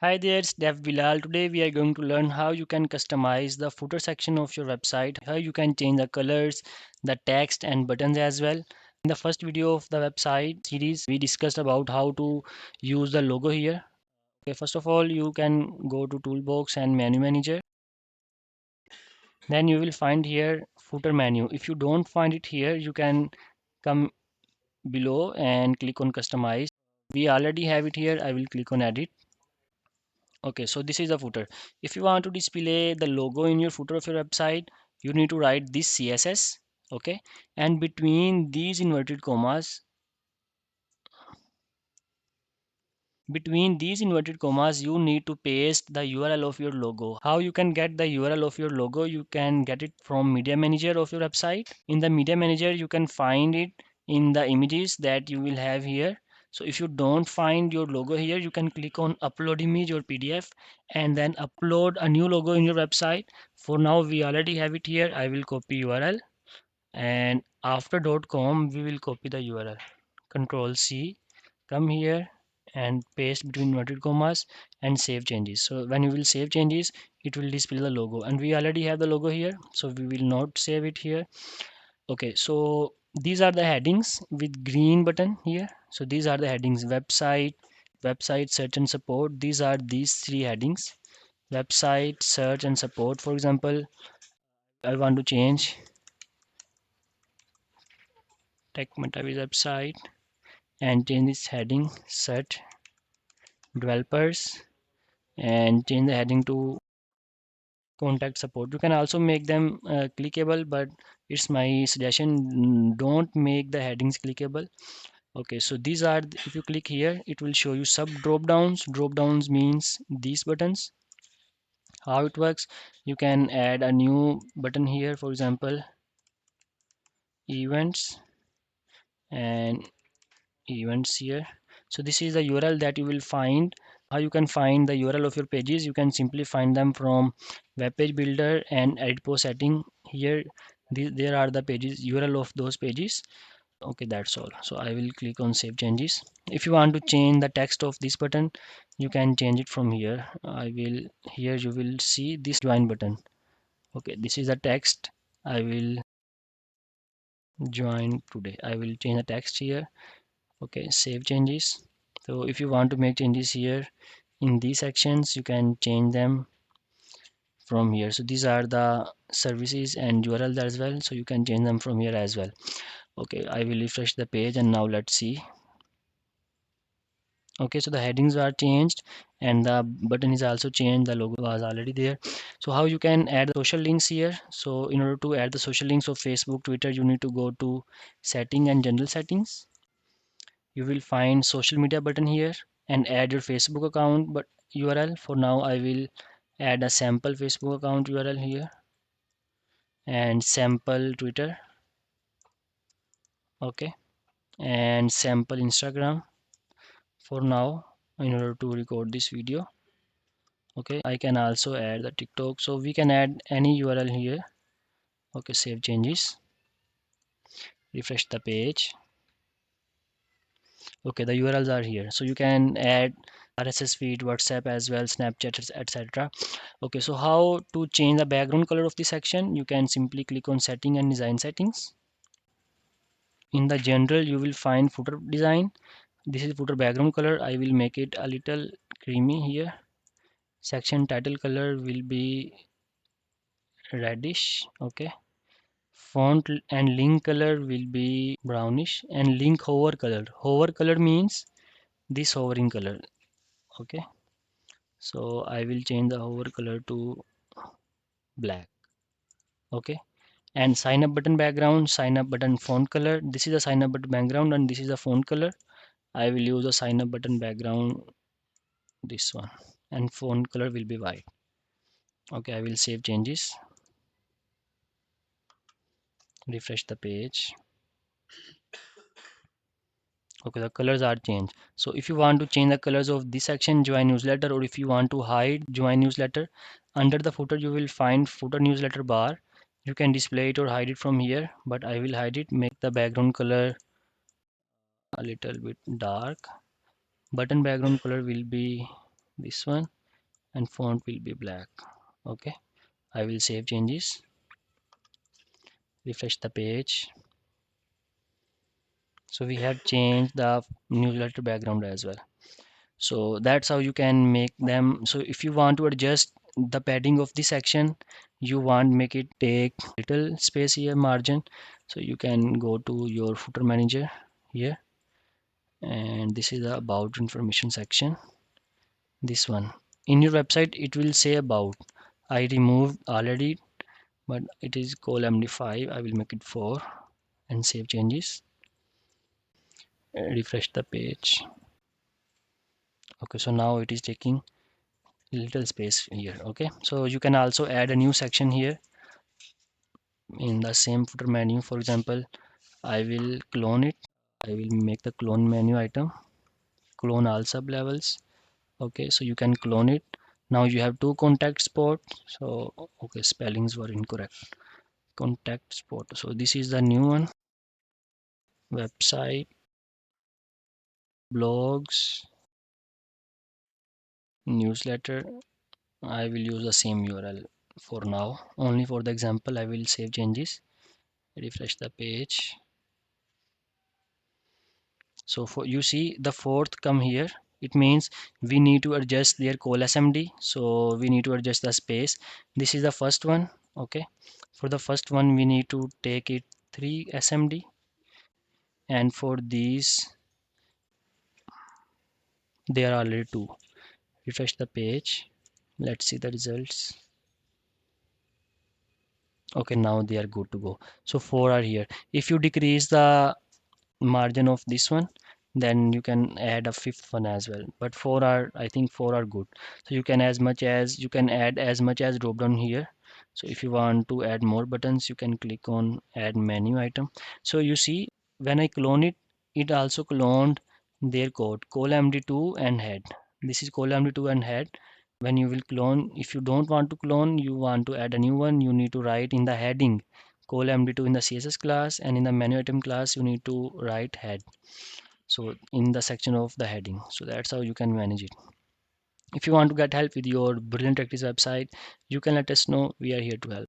Hi there, it's Dev Bilal. Today we are going to learn how you can customize the footer section of your website, how you can change the colors, the text and buttons as well. In the first video of the website series, we discussed about how to use the logo here. Okay, first of all, you can go to Toolbox and Menu Manager. Then you will find here footer menu. If you don't find it here, you can come below and click on Customize. We already have it here. I will click on Edit. Okay, so this is the footer. If you want to display the logo in your footer of your website, you need to write this CSS. Okay, and between these inverted commas, you need to paste the URL of your logo. How you can get the URL of your logo? You can get it from Media Manager of your website. In the Media Manager, you can find it in the images that you will have here. So if you don't find your logo here, you can click on upload image or PDF and then upload a new logo in your website. For now, we already have it here. I will copy URL and after .com, we will copy the URL. Control C, come here and paste between inverted commas and save changes. So when you will save changes, it will display the logo and we already have the logo here, so we will not save it here. Okay, so these are the headings with green button here. So these are the headings: website, search and support. These are these three headings: website, search and support. For example, I want to change tech Metavis website and change this heading search developers and change the heading to contact support. You can also make them clickable, but it's my suggestion, don't make the headings clickable. Okay, so these are if you click here, it will show you sub drop downs means these buttons. How it works: you can add a new button here, for example events and events here. So this is the URL that you will find. How you can find the URL of your pages? You can simply find them from web page builder and edit post setting. Here there are the pages, URL of those pages. Okay, that's all. So I will click on save changes. If you want to change the text of this button, you can change it from here. I will Here you will see this join button. Okay, this is the text. I will join today. I will change the text here. Okay, save changes. So if you want to make changes here in these sections, you can change them from here. So these are the services and URLs as well, so you can change them from here as well. Okay, I will refresh the page and now let's see. Okay, so the headings are changed and the button is also changed. The logo was already there. So how you can add the social links here? So in order to add the social links of Facebook, Twitter, you need to go to setting and general settings. You will find social media button here and add your Facebook account but URL. For now I will add a sample Facebook account URL here and sample Twitter. Okay, and sample Instagram for now in order to record this video. Okay, I can also add the TikTok, so we can add any URL here. Okay, save changes, refresh the page. Okay, the URLs are here, so you can add RSS feed, WhatsApp as well, Snapchat, etc. Okay, so how to change the background color of the section? You can simply click on setting and design settings. In the general, you will find footer design. This is footer background color. I will make it a little creamy here. Section title color will be reddish. Okay, font and link color will be brownish, and link hover color means this hovering color. Okay, so I will change the hover color to black. Okay, and sign up button background, sign up button font color. This is the sign up button background and this is the font color. I will use a sign up button background, this one, and font color will be white. Okay, I will save changes, refresh the page. Okay, the colors are changed. So if you want to change the colors of this section, join newsletter, or if you want to hide join newsletter, under the footer you will find footer newsletter bar. You can display it or hide it from here, but I will hide it. Make the background color a little bit dark. Button background color will be this one, and font will be black. Okay, I will save changes, refresh the page. So we have changed the newsletter background as well. So that's how you can make them. So if you want to adjust the padding of the section, you want make it take little space here, margin, so you can go to your footer manager here, and this is the about information section. This one in your website, it will say about. I removed already, but it is called MD5. I will make it 4 and save changes. Refresh the page. Okay, so now it is taking little space here. Okay, so you can also add a new section here in the same footer menu. For example, I will clone it. I will make the clone menu item, clone all sub levels. Okay, so you can clone it. Now you have two contact spot. So okay, spellings were incorrect. Contact spot. So this is the new one. Website, blogs, newsletter. I will use the same URL for now. Only for the example, I will save changes. Refresh the page. So for you see the fourth come here, it means we need to adjust their call SMD. So we need to adjust the space. This is the first one. Okay, for the first one we need to take it 3 SMD, and for these there are already 2. Refresh the page. Let's see the results. Okay, now they are good to go. So 4 are here. If you decrease the margin of this one, then you can add a fifth one as well, but 4 are, I think 4 are good. So you can you can add as much as drop down here. So if you want to add more buttons, you can click on add menu item. So you see when I clone it, it also cloned their code call md2 and head. This is call md2 and head. When you will clone, if you don't want to clone, you want to add a new one, you need to write in the heading call md2 in the css class, and in the menu item class you need to write head, so in the section of the heading. So that's how you can manage it. If you want to get help with your Brilliant Directories website, you can let us know. We are here to help.